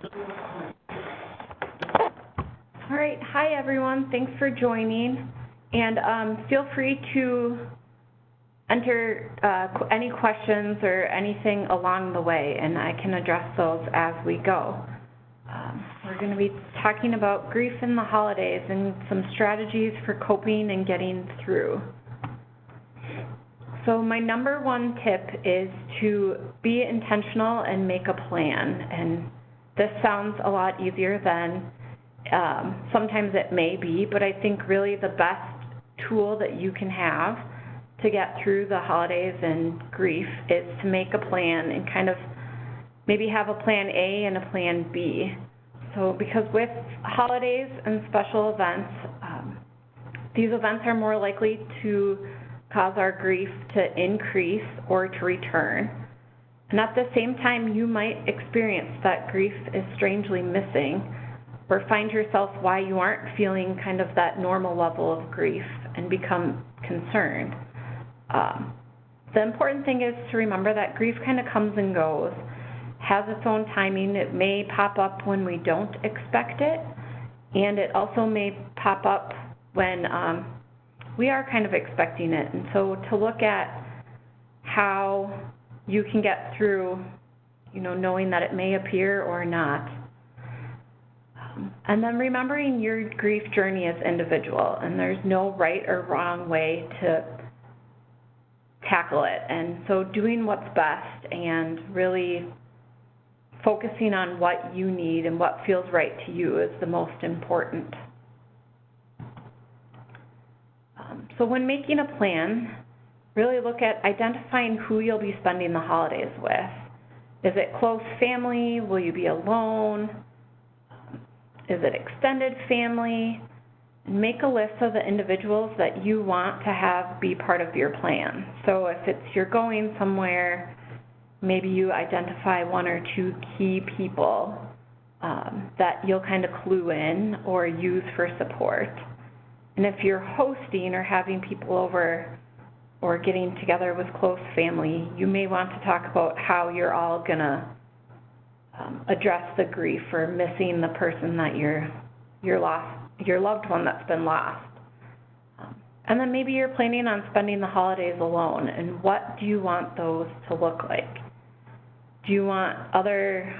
All right, hi everyone, thanks for joining, and feel free to enter any questions or anything along the way, and I can address those as we go. We're going to be talking about grief in the holidays and some strategies for coping and getting through. So my number one tip is to be intentional and make a plan, and this sounds a lot easier than sometimes it may be, but I think really the best tool that you can have to get through the holidays and grief is to make a plan and kind of maybe have a plan A and a plan B. So because with holidays and special events, these events are more likely to cause our grief to increase or to return. And at the same time, you might experience that grief is strangely missing, or find yourself why you aren't feeling kind of that normal level of grief and become concerned. The important thing is to remember that grief kind of comes and goes, has its own timing. It may pop up when we don't expect it, and it also may pop up when we are kind of expecting it. And so to look at how you can get through, knowing that it may appear or not. And then remembering your grief journey is individual, and there's no right or wrong way to tackle it. And so doing what's best and really focusing on what you need and what feels right to you is the most important. So when making a plan, really look at identifying who you'll be spending the holidays with. Is it close family? Will you be alone? Is it extended family? Make a list of the individuals that you want to have be part of your plan. So if you're going somewhere, maybe you identify one or two key people that you'll kind of clue in or use for support. And if you're hosting or having people over or getting together with close family, you may want to talk about how you're all going to address the grief or missing the person that your loved one that's been lost. And then maybe you're planning on spending the holidays alone, and what do you want those to look like? Do you want other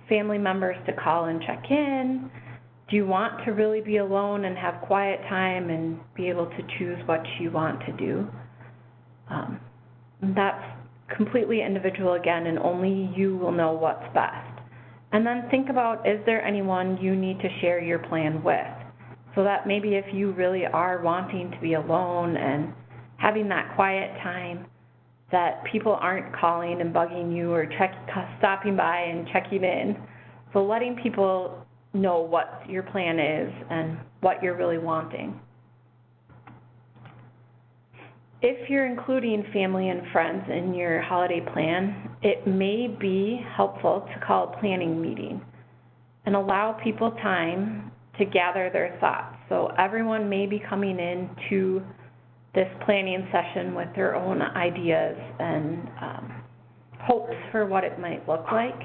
family members to call and check in? Do you want to really be alone and have quiet time and be able to choose what you want to do? That's completely individual again, and only you will know what's best. And then think about, is there anyone you need to share your plan with? So that maybe if you really are wanting to be alone and having that quiet time, that people aren't calling and bugging you or stopping by and checking in. So letting people know what your plan is and what you're really wanting. If you're including family and friends in your holiday plan, it may be helpful to call a planning meeting and allow people time to gather their thoughts. So everyone may be coming into this planning session with their own ideas and hopes for what it might look like.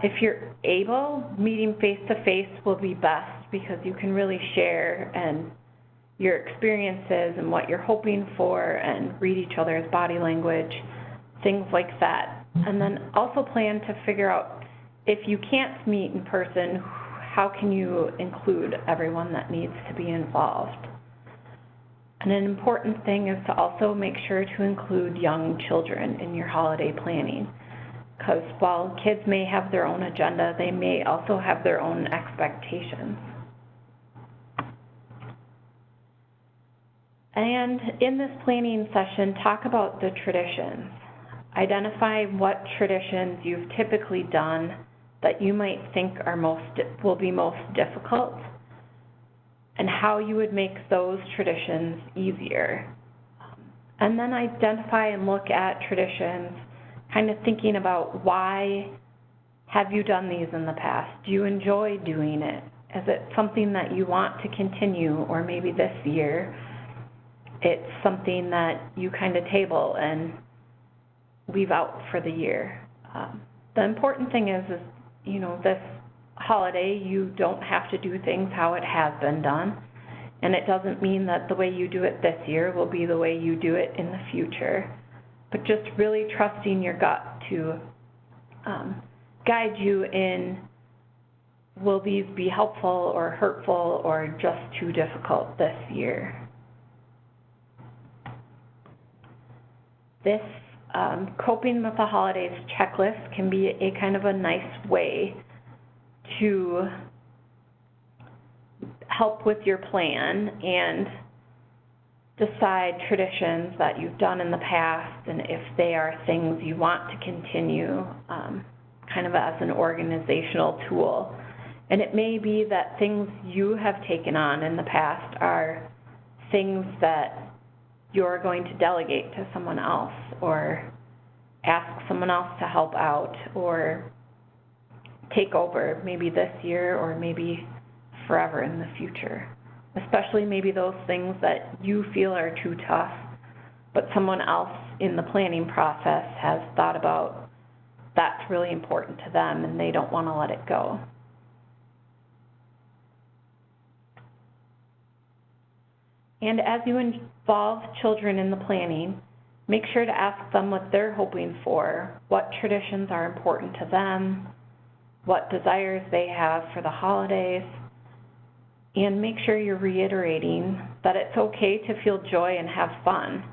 If you're able, meeting face-to-face will be best because you can really share and your experiences and what you're hoping for and read each other's body language, things like that. And then also plan to figure out, if you can't meet in person, how can you include everyone that needs to be involved? And an important thing is to also make sure to include young children in your holiday planning, because while kids may have their own agenda, they may also have their own expectations. And in this planning session, talk about the traditions. Identify what traditions you've typically done that you might think will be most difficult, and how you would make those traditions easier. And then identify and look at traditions, kind of thinking about, why have you done these in the past? Do you enjoy doing it? Is it something that you want to continue, or maybe this year it's something that you kind of table and leave out for the year? The important thing is this holiday you don't have to do things how it has been done. And it doesn't mean that the way you do it this year will be the way you do it in the future. But just really trusting your gut to guide you in, will these be helpful or hurtful or just too difficult this year? This coping with the holidays checklist can be a kind of a nice way to help with your plan and decide traditions that you've done in the past and if they are things you want to continue kind of as an organizational tool. And it may be that things you have taken on in the past are things that you're going to delegate to someone else or ask someone else to help out or take over maybe this year or maybe forever in the future. Especially maybe those things that you feel are too tough, but someone else in the planning process has thought about that's really important to them and they don't want to let it go. And as you involve children in the planning, make sure to ask them what they're hoping for, what traditions are important to them, what desires they have for the holidays, and make sure you're reiterating that it's okay to feel joy and have fun.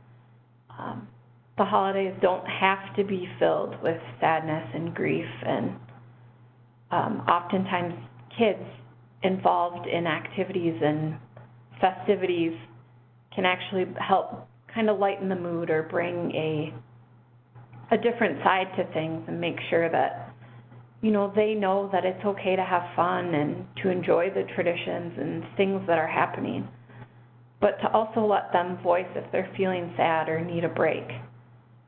The holidays don't have to be filled with sadness and grief, and oftentimes kids involved in activities and festivities can actually help kind of lighten the mood or bring a different side to things and make sure that they know that it's okay to have fun and to enjoy the traditions and things that are happening, but to also let them voice if they're feeling sad or need a break.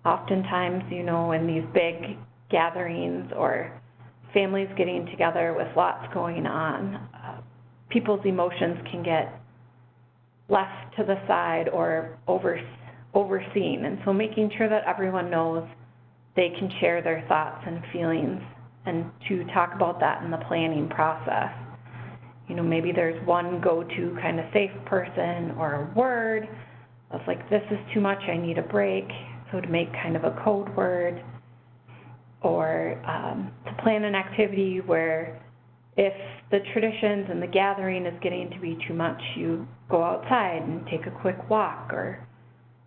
Oftentimes, in these big gatherings or families getting together with lots going on, people's emotions can get left to the side or overseen. And so making sure that everyone knows they can share their thoughts and feelings and to talk about that in the planning process. Maybe there's one go-to kind of safe person or a word of like, this is too much, I need a break. So to make kind of a code word, or to plan an activity where if the traditions and the gathering is getting to be too much, you go outside and take a quick walk or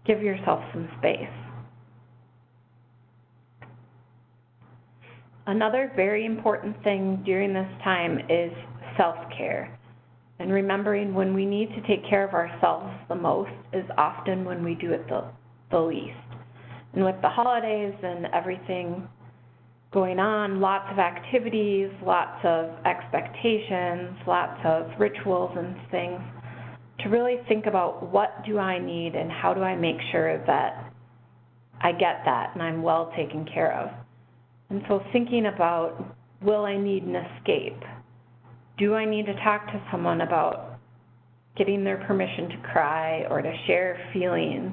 give yourself some space. Another very important thing during this time is self-care. And remembering when we need to take care of ourselves the most is often when we do it the least. And with the holidays and everything going on, lots of activities, lots of expectations, lots of rituals and things, to really think about what do I need and how do I make sure that I get that and I'm well taken care of. And so thinking about, will I need an escape? Do I need to talk to someone about getting their permission to cry or to share feelings?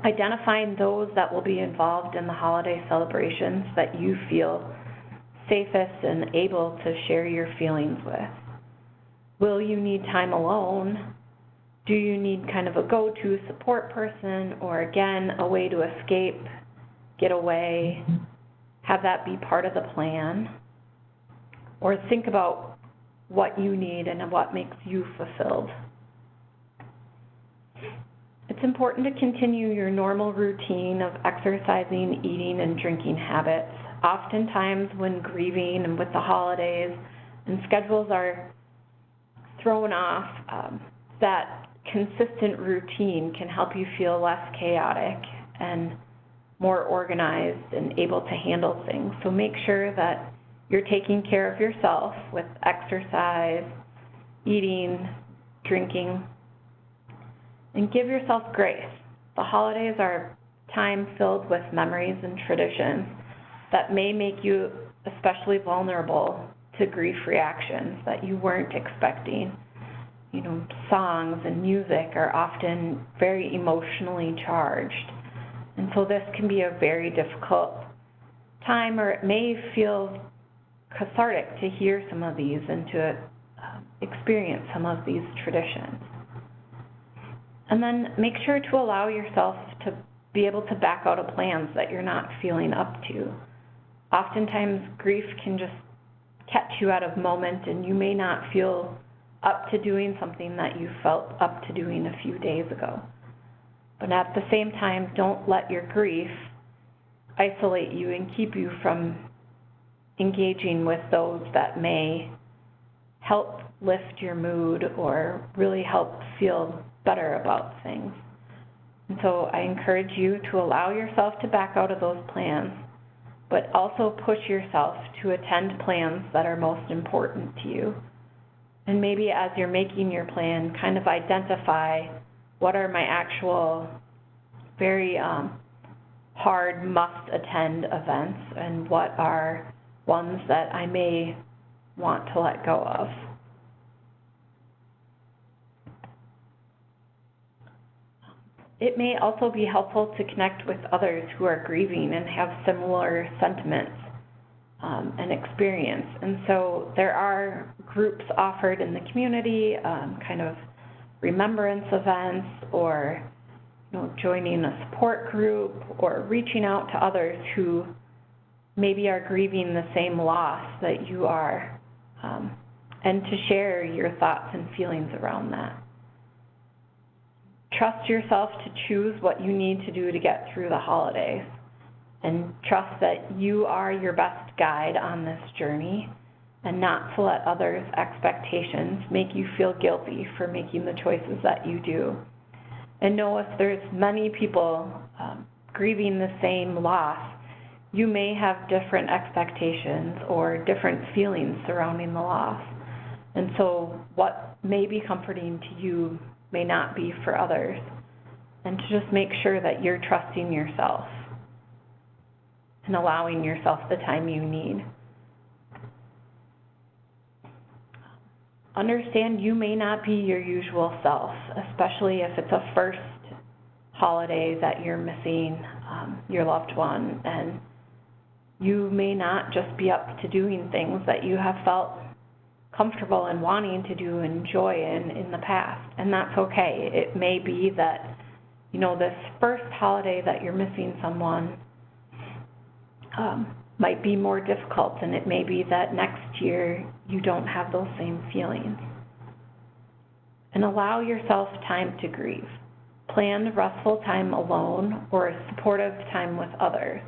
Identifying those that will be involved in the holiday celebrations that you feel safest and able to share your feelings with. Will you need time alone? Do you need kind of a go-to support person, or again, a way to escape, get away, have that be part of the plan? Or think about what you need and what makes you fulfilled. It's important to continue your normal routine of exercising, eating, and drinking habits. Oftentimes when grieving and with the holidays and schedules are thrown off, that consistent routine can help you feel less chaotic and more organized and able to handle things. So make sure that you're taking care of yourself with exercise, eating, drinking, and give yourself grace. The holidays are time filled with memories and traditions that may make you especially vulnerable to grief reactions that you weren't expecting. Songs and music are often very emotionally charged. And so this can be a very difficult time, or it may feel cathartic to hear some of these and to experience some of these traditions. And then make sure to allow yourself to be able to back out of plans that you're not feeling up to. Oftentimes, grief can just catch you out of moment, and you may not feel up to doing something that you felt up to doing a few days ago. But at the same time, don't let your grief isolate you and keep you from engaging with those that may help lift your mood or really help feel better about things. And so I encourage you to allow yourself to back out of those plans, but also push yourself to attend plans that are most important to you. And maybe as you're making your plan, kind of identify what are my actual very hard must-attend events and what are ones that I may want to let go of. It may also be helpful to connect with others who are grieving and have similar sentiments and experience. And so there are groups offered in the community, kind of remembrance events, or joining a support group, or reaching out to others who maybe are grieving the same loss that you are, and to share your thoughts and feelings around that. Trust yourself to choose what you need to do to get through the holidays, and trust that you are your best guide on this journey, and not to let others' expectations make you feel guilty for making the choices that you do. And know if there's many people grieving the same loss, you may have different expectations or different feelings surrounding the loss. And so what may be comforting to you may not be for others. And to just make sure that you're trusting yourself and allowing yourself the time you need. Understand you may not be your usual self, especially if it's a first holiday that you're missing your loved one, and you may not just be up to doing things that you have felt comfortable in wanting to do and joy in the past, and that's okay. It may be that, this first holiday that you're missing someone might be more difficult, and it may be that next year you don't have those same feelings. And allow yourself time to grieve. Plan restful time alone or a supportive time with others.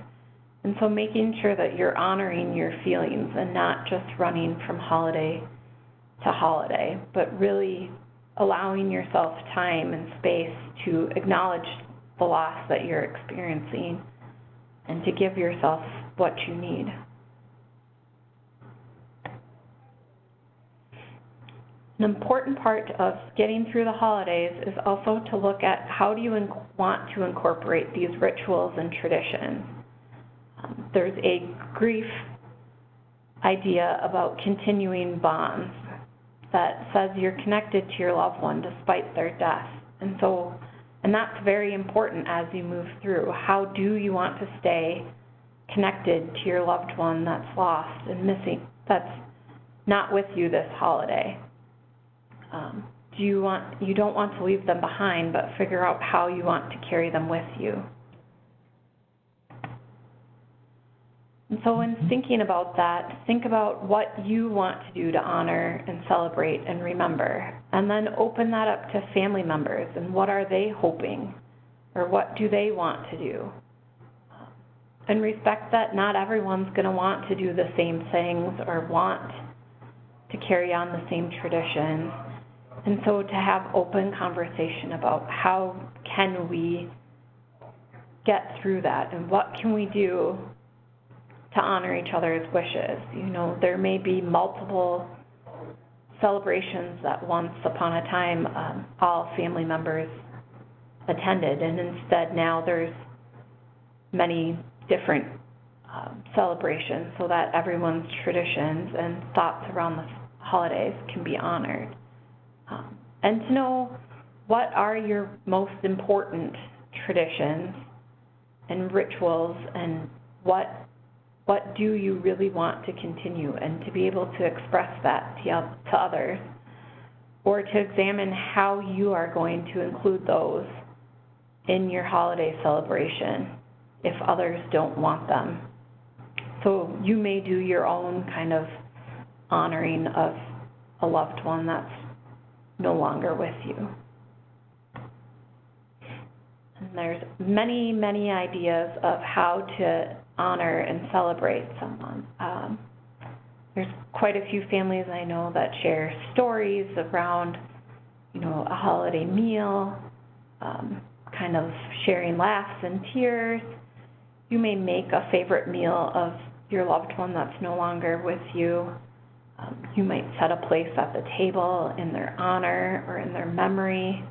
And so making sure that you're honoring your feelings and not just running from holiday to holiday, but really allowing yourself time and space to acknowledge the loss that you're experiencing and to give yourself what you need. An important part of getting through the holidays is also to look at how do you want to incorporate these rituals and traditions. There's a grief idea about continuing bonds that says you're connected to your loved one despite their death. And that's very important as you move through. How do you want to stay connected to your loved one that's lost and missing, that's not with you this holiday? You don't want to leave them behind, but figure out how you want to carry them with you. And so when thinking about that, think about what you want to do to honor and celebrate and remember, and then open that up to family members and what are they hoping, or what do they want to do. And respect that not everyone's going to want to do the same things or want to carry on the same traditions. And so to have open conversation about how can we get through that and what can we do to honor each other's wishes. There may be multiple celebrations that once upon a time all family members attended, and instead now there's many different celebrations so that everyone's traditions and thoughts around the holidays can be honored. And to know what are your most important traditions and rituals, and what what do you really want to continue, and to be able to express that to others, or to examine how you are going to include those in your holiday celebration if others don't want them. So you may do your own kind of honoring of a loved one that's no longer with you. And there's many, many ideas of how to honor and celebrate someone. There's quite a few families I know that share stories around, a holiday meal, kind of sharing laughs and tears. You may make a favorite meal of your loved one that's no longer with you. You might set a place at the table in their honor or in their memory.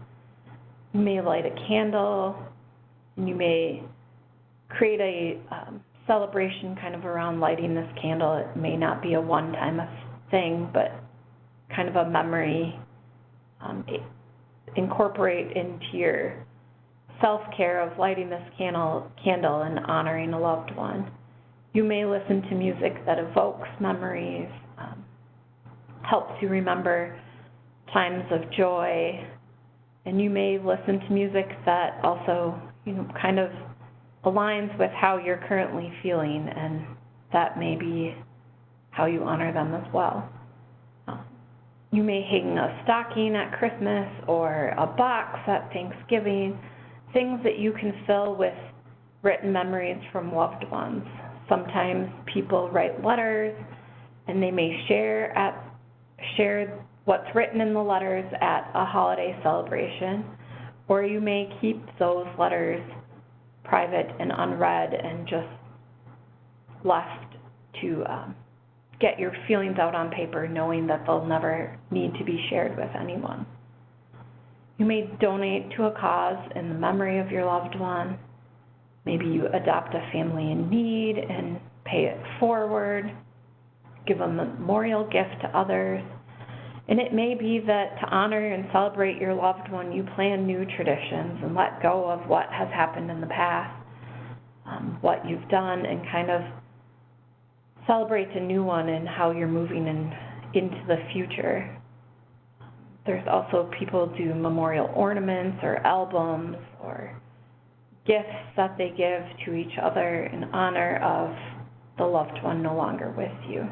You may light a candle, and you may create a celebration kind of around lighting this candle. It may not be a one-time thing, but kind of a memory. Incorporate into your self-care of lighting this candle and honoring a loved one. You may listen to music that evokes memories, helps you remember times of joy, and you may listen to music that also, kind of aligns with how you're currently feeling, and that may be how you honor them as well. You may hang a stocking at Christmas or a box at Thanksgiving, things that you can fill with written memories from loved ones. Sometimes people write letters, and they may share what's written in the letters at a holiday celebration, or you may keep those letters private and unread and just left to get your feelings out on paper, knowing that they'll never need to be shared with anyone. You may donate to a cause in the memory of your loved one. Maybe you adopt a family in need and pay it forward, give a memorial gift to others. And it may be that to honor and celebrate your loved one, you plan new traditions and let go of what has happened in the past, what you've done, and kind of celebrate a new one and how you're moving into the future. There's also people do memorial ornaments or albums or gifts that they give to each other in honor of the loved one no longer with you.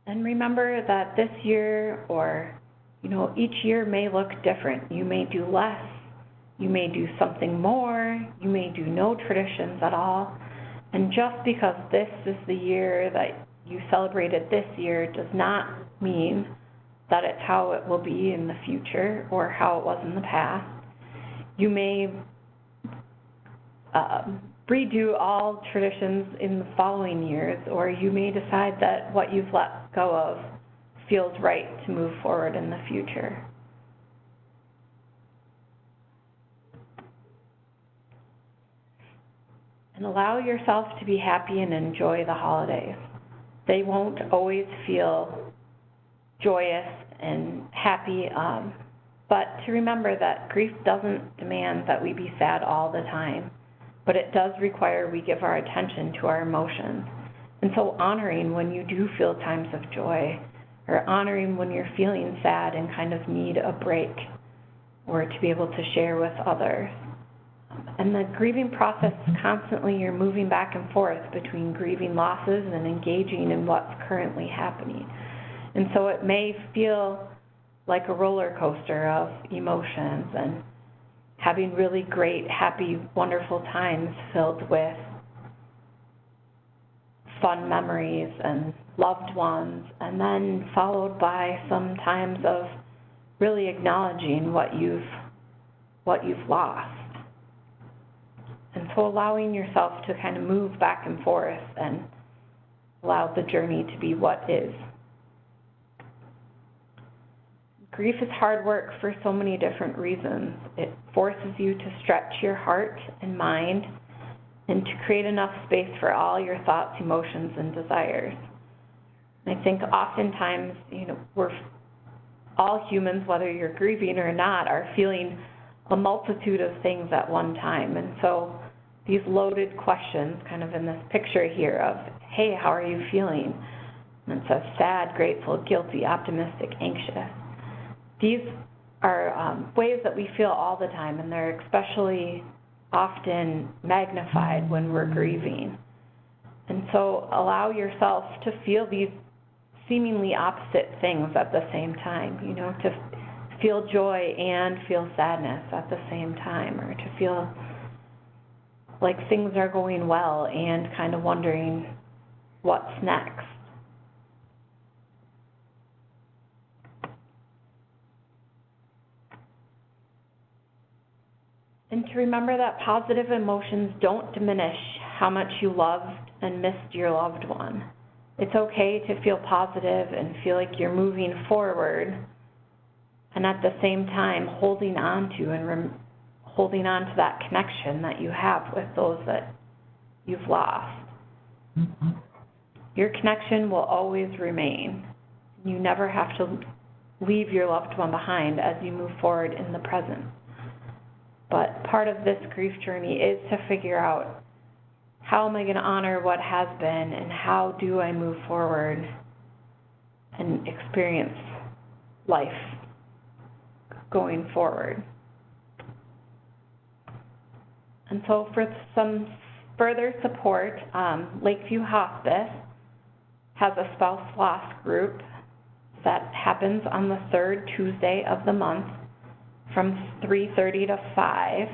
And remember that this year, or each year may look different. You may do less, you may do something more, you may do no traditions at all. And just because this is the year that you celebrated this year does not mean that it's how it will be in the future or how it was in the past. You may redo all traditions in the following years, or you may decide that what you've let go of feels right to move forward in the future. And allow yourself to be happy and enjoy the holidays. They won't always feel joyous and happy, but to remember that grief doesn't demand that we be sad all the time, but it does require we give our attention to our emotions. And so honoring when you do feel times of joy, or honoring when you're feeling sad and kind of need a break, or to be able to share with others. And the grieving process, constantly you're moving back and forth between grieving losses and engaging in what's currently happening. And so it may feel like a roller coaster of emotions and having really great, happy, wonderful times filled with fun memories and loved ones, and then followed by some times of really acknowledging what you've lost. And so allowing yourself to kind of move back and forth and allow the journey to be what is. Grief is hard work for so many different reasons. It forces you to stretch your heart and mind and to create enough space for all your thoughts, emotions, and desires. And I think oftentimes, we're all humans, whether you're grieving or not, are feeling a multitude of things at one time. And so these loaded questions, kind of in this picture here of, hey, how are you feeling? And it says sad, grateful, guilty, optimistic, anxious. These are ways that we feel all the time, and they're especially often magnified when we're grieving. And so allow yourself to feel these seemingly opposite things at the same time, you know, to feel joy and feel sadness at the same time, or to feel like things are going well and kind of wondering what's next. And to remember that positive emotions don't diminish how much you loved and missed your loved one. It's okay to feel positive and feel like you're moving forward, and at the same time holding on to holding on to that connection that you have with those that you've lost. Mm-hmm. Your connection will always remain. You never have to leave your loved one behind as you move forward in the present. But part of this grief journey is to figure out, how am I going to honor what has been, and how do I move forward and experience life going forward? And so for some further support, Lakeview Hospice has a spouse loss group that happens on the third Tuesday of the month from 3:30 to 5.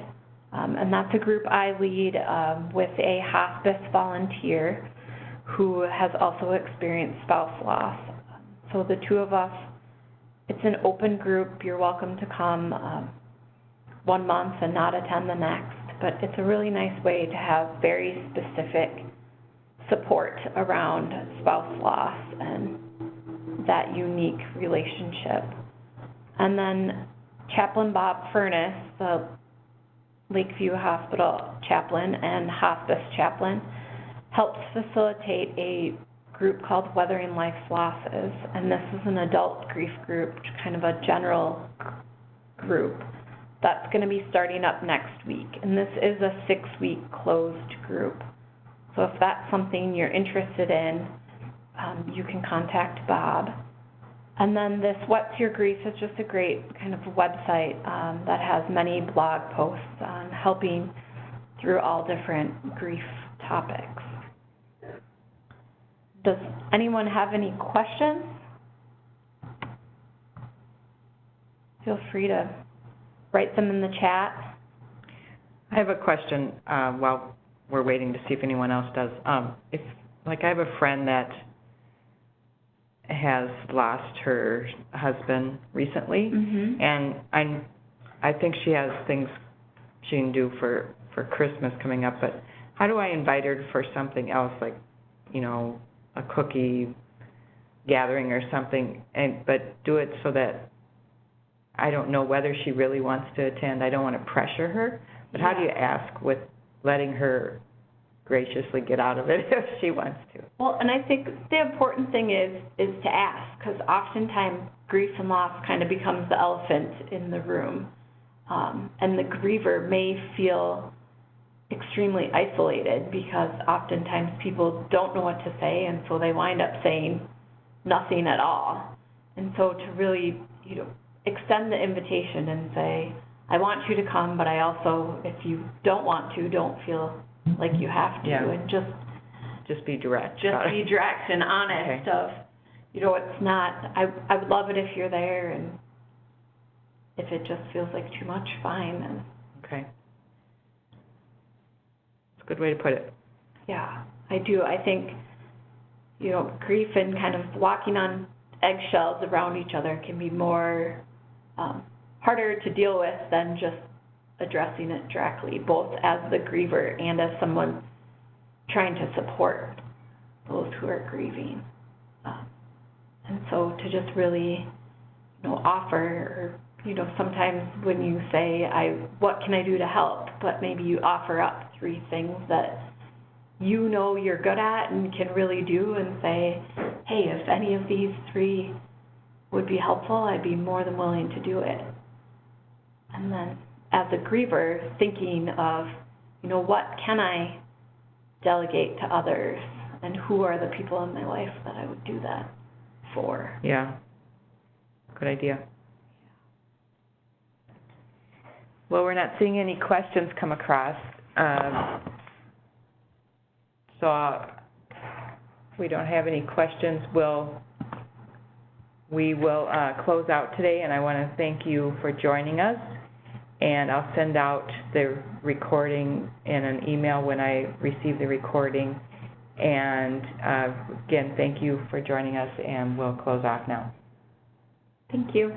And that's a group I lead with a hospice volunteer who has also experienced spouse loss. So the two of us, it's an open group. You're welcome to come one month and not attend the next. But it's a really nice way to have very specific support around spouse loss and that unique relationship. And then Chaplain Bob Furness, the Lakeview Hospital chaplain and hospice chaplain, helps facilitate a group called Weathering Life's Losses. And this is an adult grief group, kind of a general group that's going to be starting up next week. And this is a 6-week closed group. So if that's something you're interested in, you can contact Bob. And then this What's Your Grief is just a great kind of website that has many blog posts on helping through all different grief topics. Does anyone have any questions? Feel free to write them in the chat. I have a question while we're waiting to see if anyone else does. If, like, I have a friend that has lost her husband recently, mm-hmm. and I think she has things she can do for Christmas coming up, but how do I invite her for something else, like, you know, a cookie gathering or something, but do it so that I don't know whether she really wants to attend. I don't want to pressure her, but how do you ask with letting her graciously get out of it if she wants to? Well, and I think the important thing is to ask, because oftentimes grief and loss kind of becomes the elephant in the room, and the griever may feel extremely isolated because oftentimes people don't know what to say, and so they wind up saying nothing at all. And so to really, you know, extend the invitation and say, I want you to come, but I also, if you don't want to, don't feel like you have to, and just be direct. Just be direct and honest of, you know, it's not, I would love it if you're there, and if it just feels like too much, fine. And okay. It's a good way to put it. Yeah, I do. I think, you know, grief and kind of walking on eggshells around each other can be more harder to deal with than just addressing it directly, both as the griever and as someone trying to support those who are grieving. And so to just really, you know, offer, or, you know, sometimes when you say, what can I do to help? But maybe you offer up 3 things that you know you're good at and can really do, and say, hey, if any of these 3 would be helpful, I'd be more than willing to do it. And then as a griever, thinking of, what can I delegate to others, and who are the people in my life that I would do that for. Yeah. Good idea. Well, we're not seeing any questions come across. So if we don't have any questions, we will close out today, and I want to thank you for joining us. And I'll send out the recording in an email when I receive the recording. And again, thank you for joining us, and we'll close off now. Thank you.